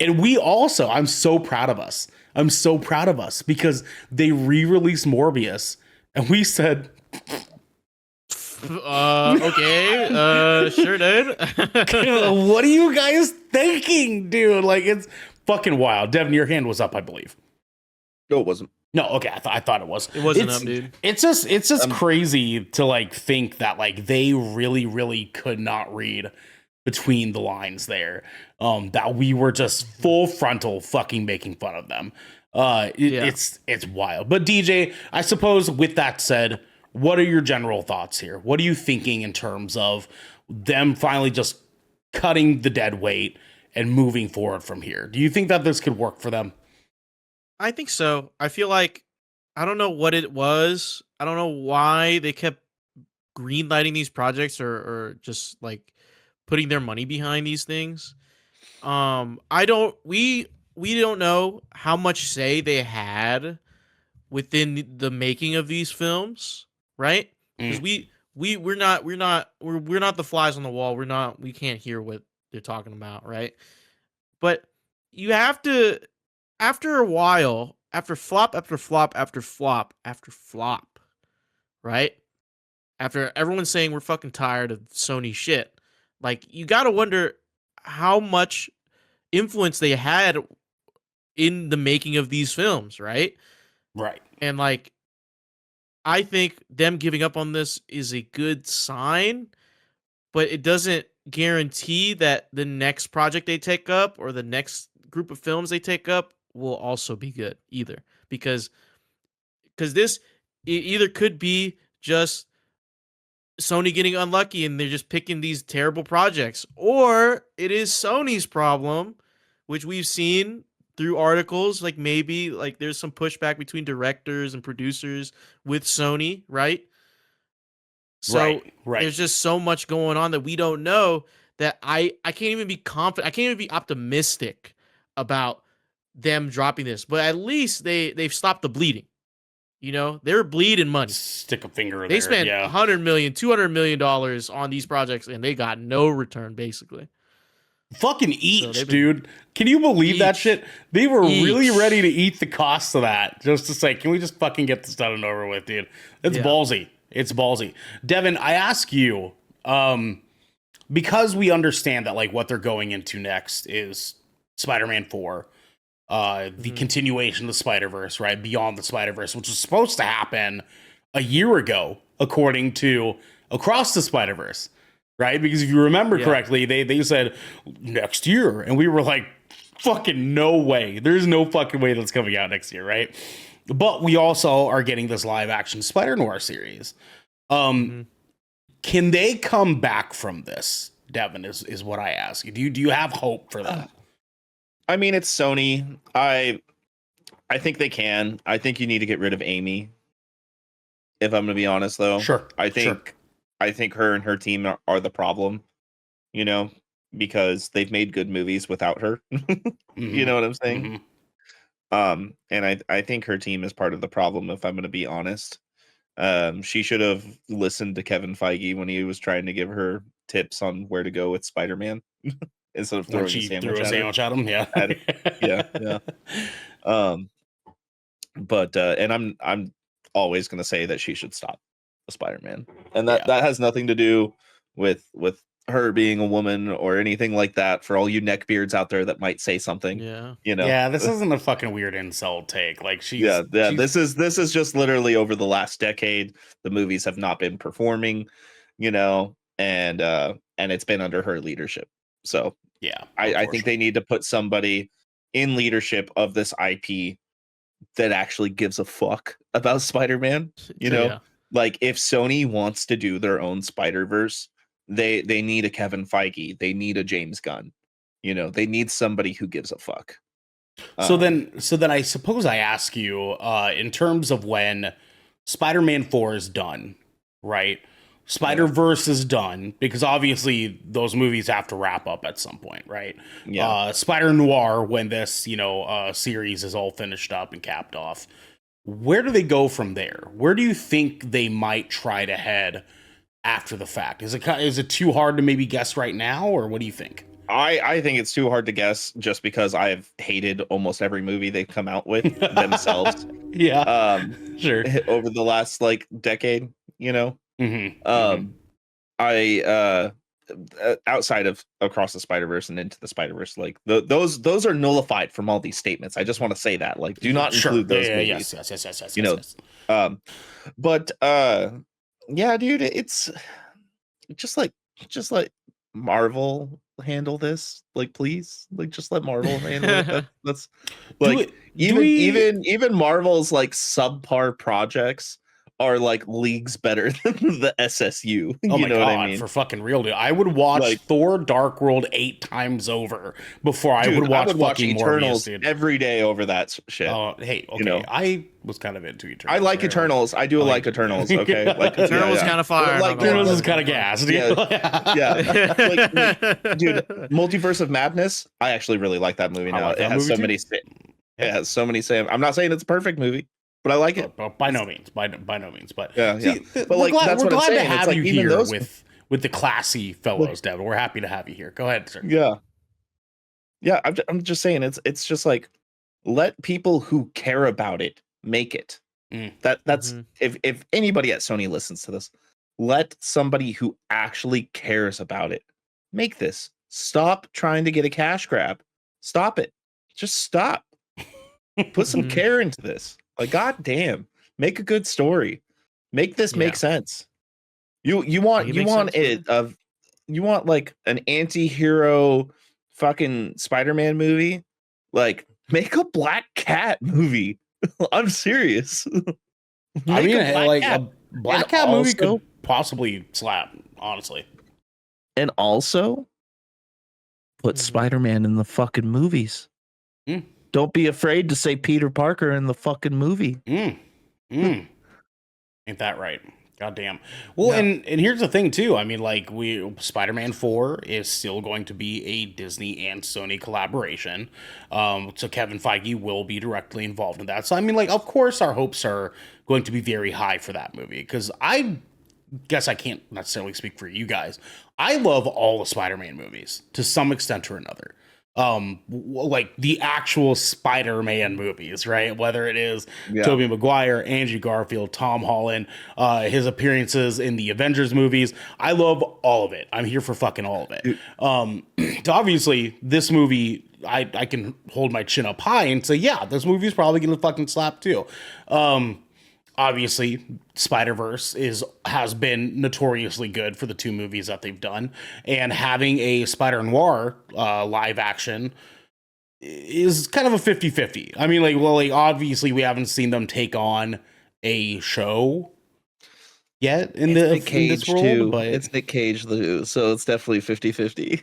[SPEAKER 1] And we also, I'm so proud of us. I'm so proud of us because they re-released Morbius and we said,
[SPEAKER 2] okay, sure did.
[SPEAKER 1] what are you guys thinking, dude? Like, it's fucking wild. Devin, your hand was up, I believe.
[SPEAKER 3] No, it wasn't.
[SPEAKER 1] No, okay, I thought it was.
[SPEAKER 2] It wasn't up, dude.
[SPEAKER 1] It's just crazy to like think that like they really could not read between the lines there. That we were just full frontal fucking making fun of them. It's wild. But DJ, I suppose with that said, what are your general thoughts here? What are you thinking in terms of them finally just cutting the dead weight and moving forward from here? Do you think that this could work for them?
[SPEAKER 2] I think so. I feel like, I don't know what it was. I don't know why they kept greenlighting these projects or just like putting their money behind these things. We don't know how much say they had within the making of these films, right? Because we're not the flies on the wall. We can't hear what they're talking about, right? But you have to, after a while, after flop after flop after flop after flop, right? After everyone's saying we're fucking tired of Sony shit, like, you got to wonder how much influence they had in the making of these films, right?
[SPEAKER 1] Right.
[SPEAKER 2] And like, I think them giving up on this is a good sign, but it doesn't guarantee that the next project they take up or the next group of films they take up will also be good either. Because this either could be just Sony getting unlucky and they're just picking these terrible projects, or it is Sony's problem, which we've seen through articles, like maybe like there's some pushback between directors and producers with Sony, right? So
[SPEAKER 1] right.
[SPEAKER 2] There's just so much going on that we don't know, that I can't even be confident. I can't even be optimistic about them dropping this. But at least they've stopped the bleeding. You know, they're bleeding money.
[SPEAKER 1] Stick a finger in
[SPEAKER 2] They
[SPEAKER 1] there.
[SPEAKER 2] spent $100 million, $200 million on these projects, and they got no return, basically.
[SPEAKER 1] Fucking each, dude. Can you believe that shit? They were really ready to eat the cost of that, just to say, can we just fucking get this done and over with, dude? It's ballsy. It's ballsy. Devin, I ask you, because we understand that like what they're going into next is Spider-Man 4, the continuation of the Spider-Verse, right? Beyond the Spider-Verse, which was supposed to happen a year ago, according to Across the Spider-Verse. Right? Because if you remember correctly, they said next year. And we were like, fucking no way. There's no fucking way that's coming out next year, right? But we also are getting this live action Spider-Noir series. Can they come back from this, Devin, is what I ask you. Do you have hope for that?
[SPEAKER 3] I mean, it's Sony. I think they can. I think you need to get rid of Amy. If I'm going to be honest, though.
[SPEAKER 1] Sure.
[SPEAKER 3] I think her and her team are the problem, you know, because they've made good movies without her. You know what I'm saying? And I think her team is part of the problem, if I'm going to be honest. She should have listened to Kevin Feige when he was trying to give her tips on where to go with Spider-Man instead of throwing a sandwich at him. Yeah. But and I'm always going to say that she should stop Spider-Man, and that has nothing to do with her being a woman or anything like that. For all you neckbeards out there that might say something, you know,
[SPEAKER 1] this isn't a fucking weird insult take. Like she's
[SPEAKER 3] this is just literally over the last decade, the movies have not been performing, you know, and it's been under her leadership. So I think they need to put somebody in leadership of this IP that actually gives a fuck about Spider-Man, you know. Like, if Sony wants to do their own Spider-Verse, they need a Kevin Feige. They need a James Gunn. You know, they need somebody who gives a fuck.
[SPEAKER 1] So then I suppose I ask you, in terms of when Spider-Man 4 is done, right? Spider-Verse is done, because obviously those movies have to wrap up at some point, right? Spider-Noir, when this, series is all finished up and capped off, where do they go from there? Where do you think they might try to head after the fact? Is it too hard to maybe guess right now, or what do you think?
[SPEAKER 3] I think it's too hard to guess just because I've hated almost every movie they've come out with themselves.
[SPEAKER 1] Yeah, sure.
[SPEAKER 3] Over the last like decade, you know. I outside of Across the Spider-Verse and Into the Spider-Verse, like those are nullified from all these statements. I just want to say that, like, do not
[SPEAKER 1] Sure.
[SPEAKER 3] include those movies.
[SPEAKER 1] Yes.
[SPEAKER 3] You know, but yeah, dude, it's just like Marvel handle this, like, please, like, just let Marvel handle it. That's like even Marvel's like subpar projects are like leagues better than the SSU.
[SPEAKER 1] Oh
[SPEAKER 3] You
[SPEAKER 1] my
[SPEAKER 3] know
[SPEAKER 1] god,
[SPEAKER 3] what I mean?
[SPEAKER 1] for fucking real, dude. I would watch
[SPEAKER 3] Like,
[SPEAKER 1] Thor Dark World 8 times over before I would watch fucking
[SPEAKER 3] Eternals
[SPEAKER 1] Morbius, dude.
[SPEAKER 3] every day over that shit.
[SPEAKER 1] Oh, hey, okay.
[SPEAKER 3] You know?
[SPEAKER 1] I was kind of into Eternals.
[SPEAKER 3] I like Eternals. I do like Eternals. Okay, like
[SPEAKER 2] Eternals kind of fire.
[SPEAKER 3] Like
[SPEAKER 1] Eternals is kind of gas, dude.
[SPEAKER 3] Yeah. Like, dude, Multiverse of Madness. I actually really like that movie now.
[SPEAKER 1] Like
[SPEAKER 3] it has so many. It has so many. I'm not saying it's a perfect movie, but I like it.
[SPEAKER 1] By no means. By no means. But
[SPEAKER 3] yeah.
[SPEAKER 1] See,
[SPEAKER 3] but like, that's
[SPEAKER 1] we're
[SPEAKER 3] what I'm
[SPEAKER 1] glad to
[SPEAKER 3] saying.
[SPEAKER 1] have
[SPEAKER 3] It's
[SPEAKER 1] you
[SPEAKER 3] like, even
[SPEAKER 1] here
[SPEAKER 3] those
[SPEAKER 1] with the classy fellows, Devin. We're happy to have you here. Go ahead, sir.
[SPEAKER 3] Yeah. I'm just saying, it's just like, let people who care about it make it. That's if anybody at Sony listens to this, let somebody who actually cares about it make this. Stop trying to get a cash grab. Stop it. Just stop. Put some care into this. Like, goddamn, make a good story. Make this make sense. You want like an anti-hero fucking Spider-Man movie? Like, make a Black Cat movie. I'm serious.
[SPEAKER 1] I mean, a Black Cat movie could possibly slap, honestly.
[SPEAKER 3] And also put Spider-Man in the fucking movies. Don't be afraid to say Peter Parker in the fucking movie.
[SPEAKER 1] Ain't that right? Goddamn. Well, and here's the thing too. I mean, like, Spider-Man 4 is still going to be a Disney and Sony collaboration. So Kevin Feige will be directly involved in that. So I mean, like, of course our hopes are going to be very high for that movie, because I guess I can't necessarily speak for you guys. I love all the Spider-Man movies to some extent or another. Like the actual Spider-Man movies, right? Whether it is Tobey Maguire, Andrew Garfield, Tom Holland, his appearances in the Avengers movies. I love all of it. I'm here for fucking all of it. Obviously, this movie, I can hold my chin up high and say, yeah, this movie is probably gonna fucking slap too. Obviously, Spider-Verse has been notoriously good for the 2 movies that they've done, and having a Spider-Noir live action is kind of a 50-50. I mean, like, obviously we haven't seen them take on a show yet in this world,
[SPEAKER 3] too.
[SPEAKER 1] but
[SPEAKER 3] it's Nick Cage, so it's definitely 50-50.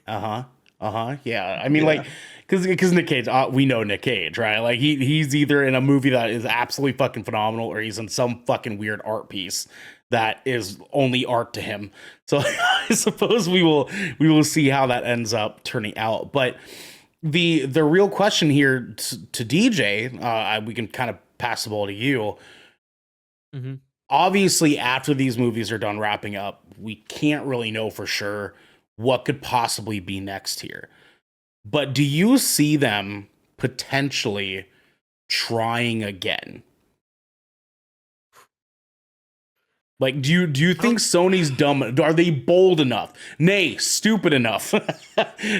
[SPEAKER 1] Yeah. I mean, like, because Nick Cage, we know Nick Cage, right? Like, he's either in a movie that is absolutely fucking phenomenal, or he's in some fucking weird art piece that is only art to him. So I suppose we will see how that ends up turning out. But the real question here to DJ, we can kind of pass the ball to you. Obviously, after these movies are done wrapping up, we can't really know for sure what could possibly be next here. But do you see them potentially trying again? Like, do you think Sony's dumb? Are they bold enough, nay, stupid enough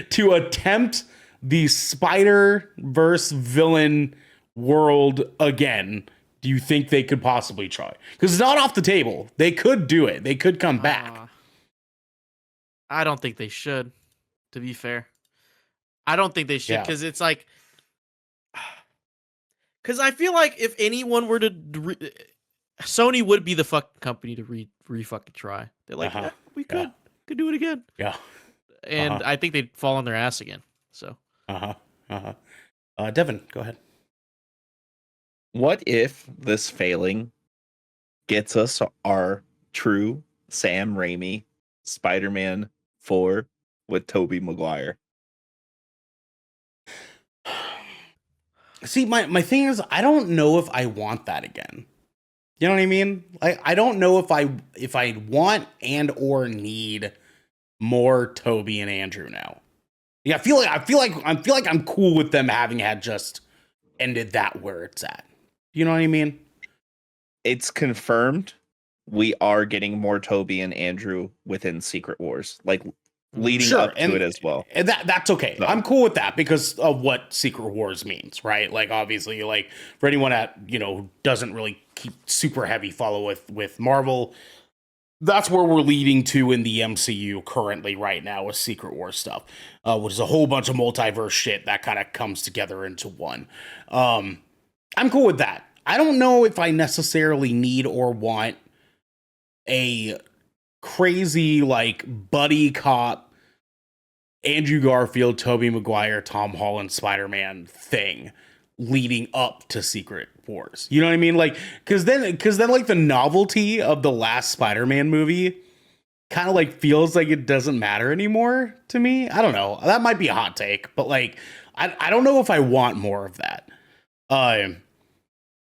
[SPEAKER 1] to attempt the Spider-Verse villain world again? Do you think they could possibly try? Because it's not off the table. They could do it. They could come back.
[SPEAKER 2] I don't think they should, to be fair. I don't think they should, because it's like, because I feel like if anyone were to, Sony would be the fucking company to fucking try. They're like, we could do it again.
[SPEAKER 1] Yeah.
[SPEAKER 2] And I think they'd fall on their ass again. So.
[SPEAKER 1] Devin, go ahead.
[SPEAKER 3] What if this failing gets us our true Sam Raimi Spider-Man 4 with Tobey Maguire?
[SPEAKER 1] See, my thing is, I don't know if I want that again. You know what I mean? I don't know if I want and or need more Toby and Andrew now. Yeah, I feel like I'm cool with them having had just ended that where it's at. You know what I mean?
[SPEAKER 3] It's confirmed we are getting more Toby and Andrew within Secret Wars, like leading up to it as well.
[SPEAKER 1] And that's okay.
[SPEAKER 3] So.
[SPEAKER 1] I'm cool with that because of what Secret Wars means, right? Like obviously, like for anyone that, you know, doesn't really keep super heavy follow with Marvel, that's where we're leading to in the MCU currently right now with Secret Wars stuff, which is a whole bunch of multiverse shit that kind of comes together into one. I'm cool with that. I don't know if I necessarily need or want a crazy like buddy cop Andrew Garfield, Tobey Maguire, Tom Holland, Spider-Man thing leading up to Secret Wars. You know what I mean? Like, cause then like the novelty of the last Spider-Man movie kind of like feels like it doesn't matter anymore to me. I don't know. That might be a hot take, but like, I don't know if I want more of that.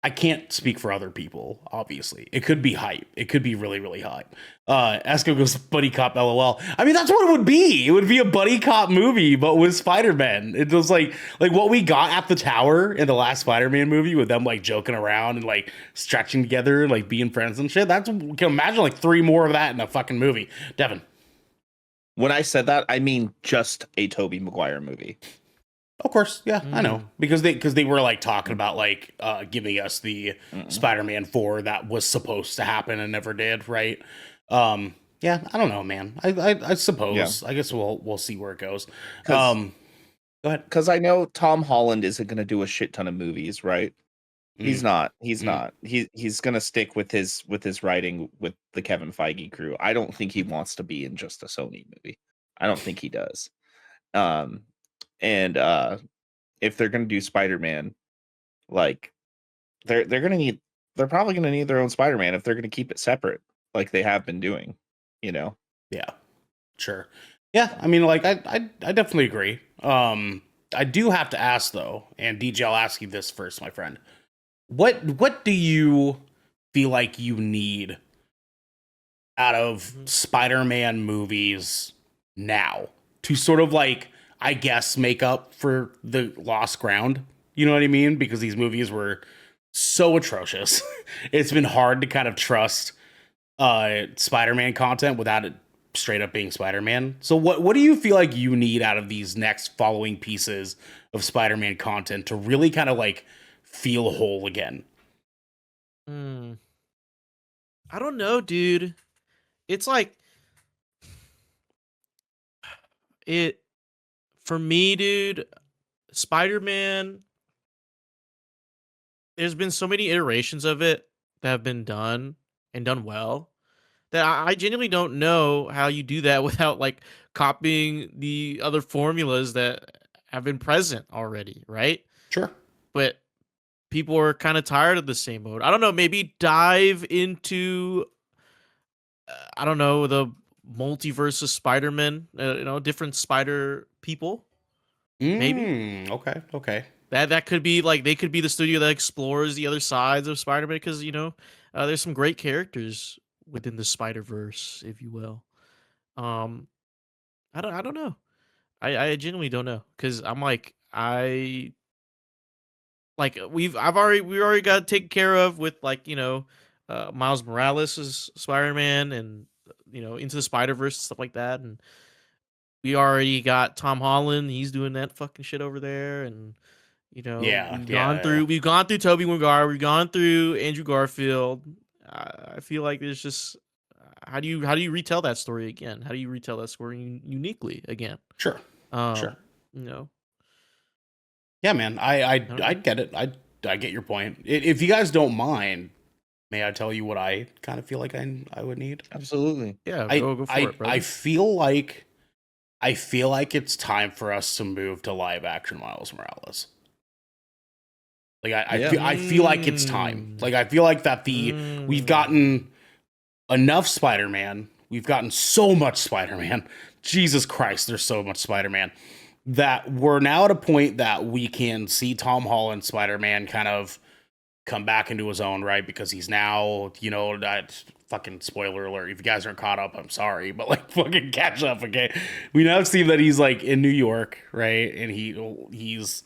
[SPEAKER 1] I can't speak for other people, obviously. It could be hype. It could be really, really hype. Esco goes, buddy cop, LOL. I mean, that's what it would be. It would be a buddy cop movie, but with Spider-Man. It was like what we got at the tower in the last Spider-Man movie with them like joking around and like stretching together and like being friends and shit. That's, you can imagine like 3 more of that in a fucking movie. Devin.
[SPEAKER 3] When I said that, I mean just a Tobey Maguire movie.
[SPEAKER 1] Of course, yeah, I know, because they were like talking about like giving us the Spider-Man 4 that was supposed to happen and never did, right? Yeah, I don't know, man. I suppose. Yeah. I guess we'll see where it goes. Go ahead.
[SPEAKER 3] Because I know Tom Holland isn't going to do a shit ton of movies, right? He's not. He's not. He's going to stick with his writing with the Kevin Feige crew. I don't think he wants to be in just a Sony movie. I don't think he does. And if they're gonna do Spider-Man, like they're probably gonna need their own Spider-Man if they're gonna keep it separate, like they have been doing, you know?
[SPEAKER 1] Yeah, sure. Yeah, I mean, like I definitely agree. I do have to ask though, and DJ, I'll ask you this first, my friend. What do you feel like you need out of Spider-Man movies now to sort of like, I guess, make up for the lost ground? You know what I mean? Because these movies were so atrocious. It's been hard to kind of trust Spider-Man content without it straight up being Spider-Man. So what do you feel like you need out of these next following pieces of Spider-Man content to really kind of like feel whole again?
[SPEAKER 2] I don't know, dude. It's like for me, dude, Spider-Man, there's been so many iterations of it that have been done and done well that I genuinely don't know how you do that without like copying the other formulas that have been present already, right?
[SPEAKER 1] Sure.
[SPEAKER 2] But people are kind of tired of the same mode. I don't know, maybe dive into I don't know, the multiverse of Spider-Man, different spider people. Maybe.
[SPEAKER 1] Okay.
[SPEAKER 2] That could be like, they could be the studio that explores the other sides of Spider-Man, because there's some great characters within the Spider-Verse, if you will. I don't know. I genuinely don't know, because I'm like, we already got taken care of with like Miles Morales is Spider-Man, and Into the Spider-Verse and stuff like that, and we already got Tom Holland. He's doing that fucking shit over there, and we've gone through Tobey Maguire, we've gone through Andrew Garfield. I feel like there's just how do you retell that story again? How do you retell that story uniquely again?
[SPEAKER 1] Sure. Sure. Yeah, man. I get it. I get your point. If you guys don't mind, may I tell you what I kind of feel like I would need?
[SPEAKER 3] Absolutely.
[SPEAKER 2] Yeah. Go for it, brother.
[SPEAKER 1] I feel like it's time for us to move to live action Miles Morales. Like I feel like it's time. Like I feel like that we've gotten enough Spider-Man. We've gotten so much Spider-Man. Jesus Christ, there's so much Spider-Man that we're now at a point that we can see Tom Holland Spider-Man kind of come back into his own, right? Because he's now, that fucking spoiler alert. If you guys aren't caught up, I'm sorry, but like fucking catch up, okay? We now see that he's like in New York, right? And he's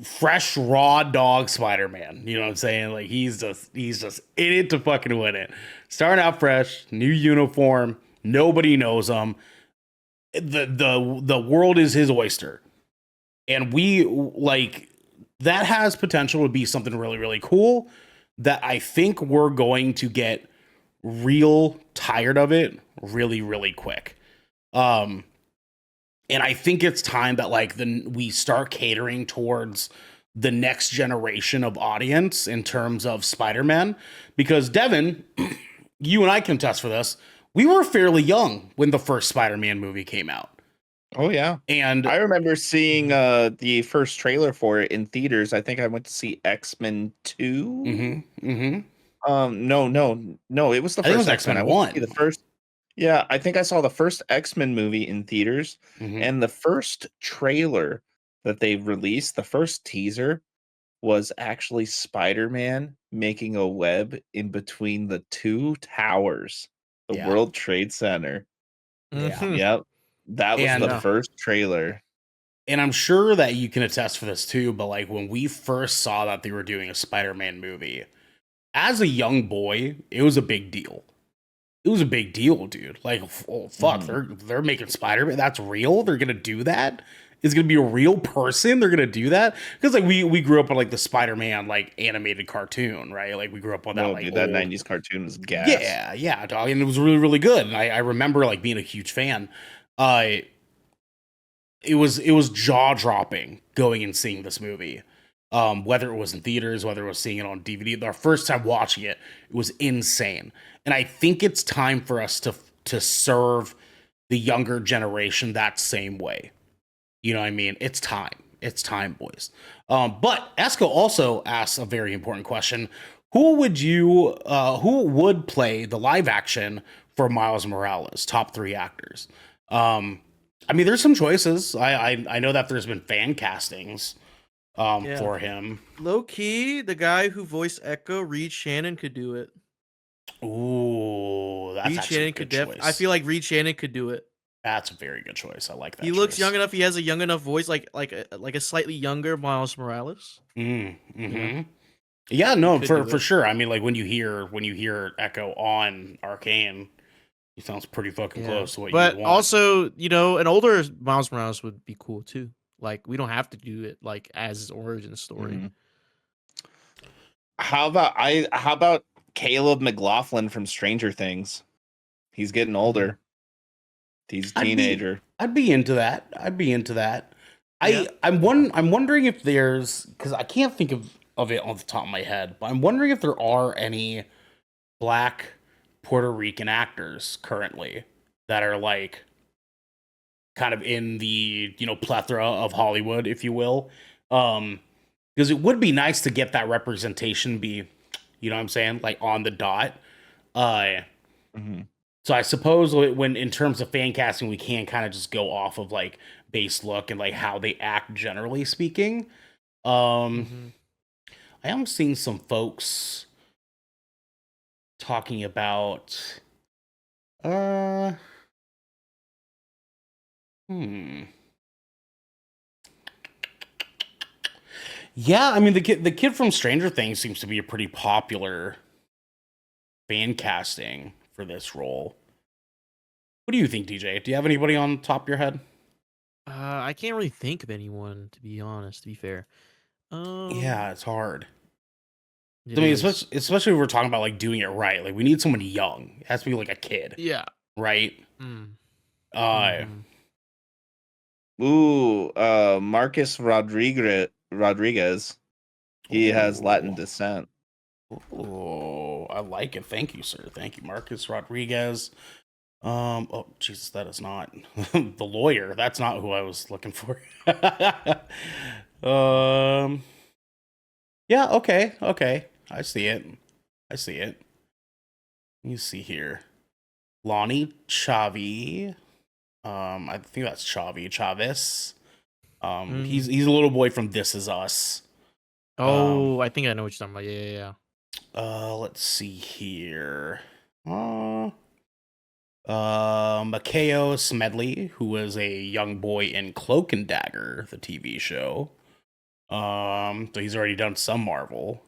[SPEAKER 1] fresh raw dog Spider-Man. You know what I'm saying? Like he's just in it to fucking win it. Starting out fresh, new uniform, nobody knows him. The world is his oyster. And we like that has potential to be something really, really cool that I think we're going to get real tired of it really, really quick. And I think it's time that like we start catering towards the next generation of audience in terms of Spider-Man, because Devin, you and I can test for this. We were fairly young when the first Spider-Man movie came out.
[SPEAKER 3] Oh yeah.
[SPEAKER 1] And
[SPEAKER 3] I remember seeing the first trailer for it in theaters. I think I went to see X-Men 2. No, it was the
[SPEAKER 1] I think it was
[SPEAKER 3] first X-Men. I went
[SPEAKER 1] 1.
[SPEAKER 3] to see the first. Yeah, I think I saw the first X-Men movie in theaters, and the first trailer that they released, the first teaser, was actually Spider-Man making a web in between the two towers, the World Trade Center.
[SPEAKER 1] Yeah.
[SPEAKER 3] Yep. That was the first trailer.
[SPEAKER 1] And I'm sure that you can attest for this too, but like when we first saw that they were doing a Spider-Man movie, as a young boy, it was a big deal. It was a big deal, dude. Like, oh, fuck, they're making Spider-Man. That's real. They're gonna do that. It's gonna be a real person. They're gonna do that because like we grew up on like the Spider-Man like animated cartoon, right? Like we grew up on that.
[SPEAKER 3] No,
[SPEAKER 1] like
[SPEAKER 3] dude, that '90s cartoon was gas.
[SPEAKER 1] Yeah, dog, and it was really, really good. And I remember like being a huge fan. It was jaw dropping going and seeing this movie. Whether it was in theaters, whether it was seeing it on DVD, our first time watching it, it was insane. And I think it's time for us to serve the younger generation that same way. You know what I mean? It's time. It's time, boys. But Esco also asks a very important question. Who would play the live action for Miles Morales? Top 3 actors. I mean, there's some choices. I know that there's been fan castings for him.
[SPEAKER 2] Low key, the guy who voiced Echo, Reed Shannon, could do it.
[SPEAKER 1] Ooh, that's
[SPEAKER 2] Reed
[SPEAKER 1] actually
[SPEAKER 2] Shannon
[SPEAKER 1] a good
[SPEAKER 2] could
[SPEAKER 1] choice.
[SPEAKER 2] I feel like Reed Shannon could do it.
[SPEAKER 1] That's a very good choice. I like that.
[SPEAKER 2] He looks young enough. He has a young enough voice, like a slightly younger Miles Morales.
[SPEAKER 1] Yeah, no, for sure. I mean, like when you hear Echo on Arcane, he sounds pretty fucking close to what you want.
[SPEAKER 2] But also, an older Miles Morales would be cool too. Like we don't have to do it like as his origin story.
[SPEAKER 3] How about Caleb McLaughlin from Stranger Things? He's getting older. He's a teenager.
[SPEAKER 1] I'd be into that. Yeah. I'm wondering if there's, because I can't think of it on the top of my head, but I'm wondering if there are any Black Puerto Rican actors currently that are like kind of in the plethora of Hollywood, if you will. Because it would be nice to get that representation be, you know what I'm saying, like on the dot. So I suppose when in terms of fan casting, we can kind of just go off of like base look and like how they act generally speaking. I am seeing some folks talking about yeah, I mean the kid from Stranger Things seems to be a pretty popular fan casting for this role. What do you think, DJ? Do you have anybody on top of your head?
[SPEAKER 2] I can't really think of anyone, to be honest, to be fair.
[SPEAKER 1] Yeah, it's hard. I mean, especially if we're talking about like doing it right. Like we need someone young. It has to be like a kid.
[SPEAKER 2] Yeah.
[SPEAKER 1] Right?
[SPEAKER 3] Marcus Rodriguez. He has Latin descent.
[SPEAKER 1] Oh, I like it. Thank you, sir. Thank you, Marcus Rodriguez. Oh Jesus, that is not the lawyer. That's not who I was looking for. Yeah, okay. I see it. You see here. Lonnie Chavi. I think that's Chavez. He's a little boy from This Is Us.
[SPEAKER 2] Oh, I think I know what you're talking about. Yeah.
[SPEAKER 1] Let's see here. Makeo Smedley, who was a young boy in Cloak and Dagger, the TV show. So he's already done some Marvel.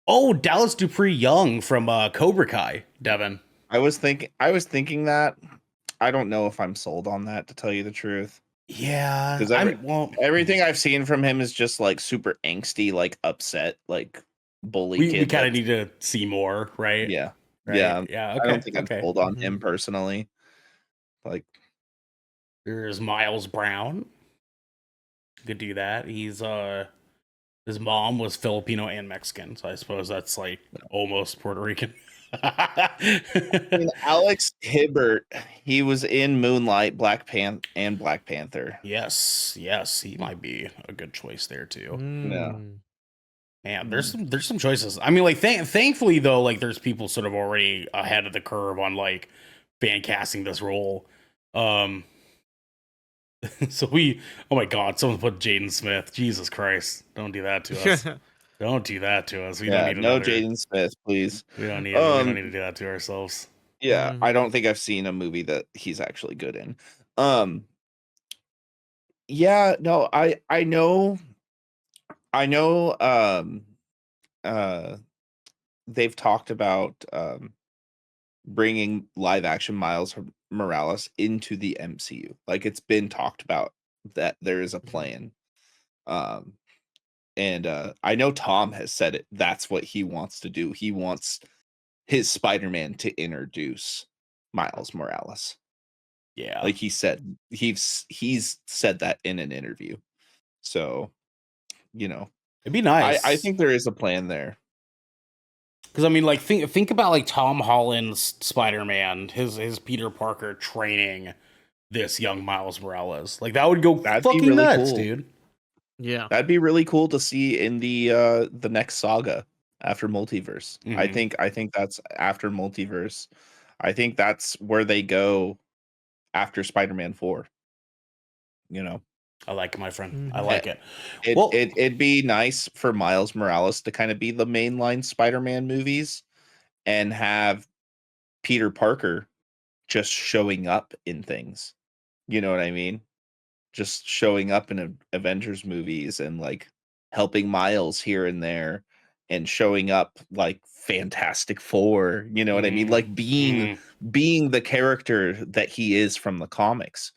[SPEAKER 1] Oh, Dallas Dupree Young from Cobra Kai, Devin.
[SPEAKER 3] I was thinking that. I don't know if I'm sold on that, to tell you the truth.
[SPEAKER 1] Yeah,
[SPEAKER 3] because everything I've seen from him is just like super angsty, like upset, like bully kid.
[SPEAKER 1] We kind of need to see more, right?
[SPEAKER 3] Yeah,
[SPEAKER 1] right? Yeah. Okay.
[SPEAKER 3] I don't think I'm sold on him personally. Like,
[SPEAKER 1] there's Miles Brown. You could do that. He's his mom was Filipino and Mexican, so I suppose that's like almost Puerto Rican.
[SPEAKER 3] I mean, Alex Hibbert, he was in Moonlight, Black Panther.
[SPEAKER 1] Yes, he might be a good choice there too.
[SPEAKER 3] Yeah.
[SPEAKER 1] Man, there's some choices. I mean, like thankfully though, like there's people sort of already ahead of the curve on like fan casting this role. So oh my god, someone put Jaden Smith. Jesus Christ, don't do that to us. Don't do that to us. We don't need
[SPEAKER 3] no Jaden Smith, please.
[SPEAKER 1] We don't need to do that to ourselves.
[SPEAKER 3] Yeah, I don't think I've seen a movie that he's actually good in. Yeah, no, I know they've talked about bringing live action Miles Morales into the MCU. Like, it's been talked about that there is a plan. And I know Tom has said it. That's what he wants to do. He wants his Spider-Man to introduce Miles Morales.
[SPEAKER 1] Yeah.
[SPEAKER 3] Like he said, he's said that in an interview. So, it'd
[SPEAKER 1] be nice.
[SPEAKER 3] I think there is a plan there.
[SPEAKER 1] Because I mean, like think about like Tom Holland's Spider-Man, his Peter Parker training this young Miles Morales. Like that would go fucking really nuts, cool. Dude.
[SPEAKER 2] Yeah,
[SPEAKER 3] that'd be really cool to see in the next saga after Multiverse. I think that's after Multiverse. I think that's where they go after Spider-Man 4.
[SPEAKER 1] I like it, my friend. I like it.
[SPEAKER 3] It'd be nice for Miles Morales to kind of be the mainline Spider-Man movies and have Peter Parker just showing up in things. You know what I mean? Just showing up in Avengers movies and like helping Miles here and there and showing up like Fantastic Four. You know what I mean? Like being the character that he is from the comics.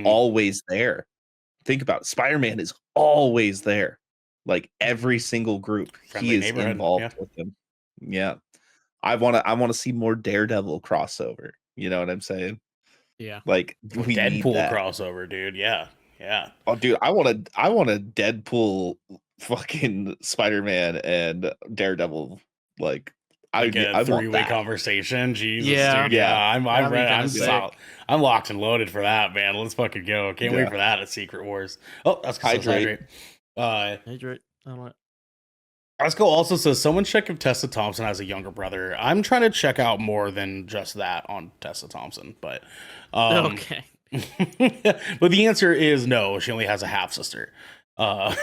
[SPEAKER 3] Always there. Think about it. Spider-Man is always there. Like every single group, he is involved with them. Yeah. I want to see more Daredevil crossover. You know what I'm saying?
[SPEAKER 2] Yeah.
[SPEAKER 3] Like
[SPEAKER 1] we Deadpool need that crossover, dude. Yeah.
[SPEAKER 3] Oh, dude, I want a Deadpool fucking Spider-Man and Daredevil like
[SPEAKER 1] a three-way conversation. Jesus, dude. Yeah. I'm ready. I'm locked and loaded for that, man. Let's fucking go. Can't wait for that at Secret Wars. Oh, that's Hydrate.
[SPEAKER 2] Hydrate. I don't know.
[SPEAKER 1] Let's go. Also says someone check if Tessa Thompson has a younger brother. I'm trying to check out more than just that on Tessa Thompson, but
[SPEAKER 2] okay.
[SPEAKER 1] But the answer is no. She only has a half sister. I've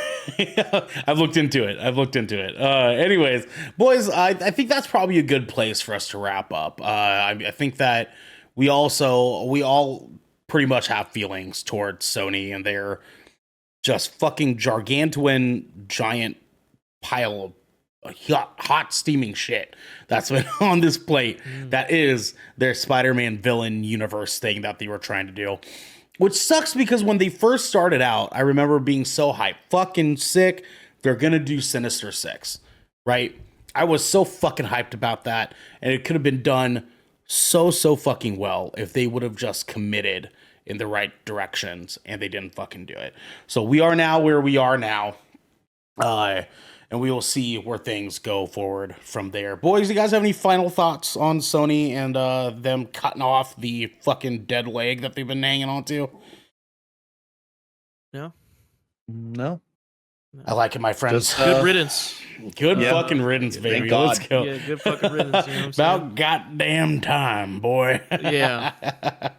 [SPEAKER 1] looked into it. Anyways, boys, I think that's probably a good place for us to wrap up. I think that we all pretty much have feelings towards Sony and their just fucking gargantuan giant pile of hot steaming shit that's been on this plate. That is their Spider-Man villain universe thing that they were trying to do. Which sucks because when they first started out, I remember being so hyped. Fucking sick. They're going to do Sinister Six, right? I was so fucking hyped about that. And it could have been done so fucking well if they would have just committed in the right directions and they didn't fucking do it. So we are now where we are now. And we will see where things go forward from there. Boys, you guys have any final thoughts on Sony and them cutting off the fucking dead leg that they've been hanging on to?
[SPEAKER 3] No.
[SPEAKER 1] I like it, my friends.
[SPEAKER 2] Just, good riddance.
[SPEAKER 1] Good fucking riddance, baby. Let's go.
[SPEAKER 2] Yeah, good fucking riddance. You know what
[SPEAKER 1] I'm about goddamn time, boy.
[SPEAKER 2] Yeah.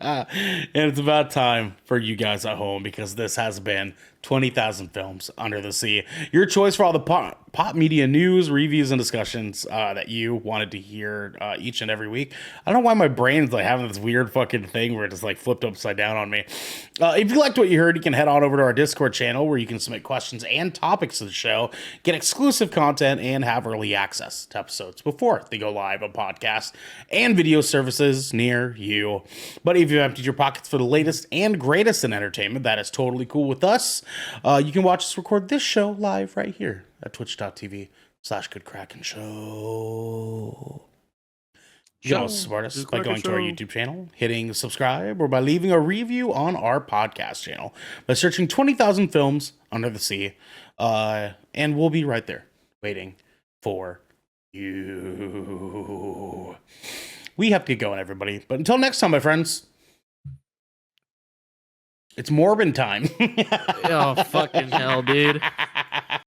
[SPEAKER 1] And it's about time for you guys at home because this has been 20,000 Films Under the Sea. Your choice for all the pop media news, reviews, and discussions that you wanted to hear each and every week. I don't know why my brain's like having this weird fucking thing where it just like flipped upside down on me. If you liked what you heard, you can head on over to our Discord channel where you can submit questions and topics to the show, get exclusive content, and have early access to episodes before they go live on podcasts and video services near you. But if you've emptied your pockets for the latest and greatest in entertainment, that is totally cool with us. You can watch us record this show live right here at twitch.tv/GoodKraken You can also support us by going to our YouTube channel, hitting subscribe, or by leaving a review on our podcast channel by searching 20,000 Films Under the Sea. And we'll be right there waiting for you. We have to get going, everybody. But until next time, my friends, it's Morbin time.
[SPEAKER 2] Oh, fucking hell, dude.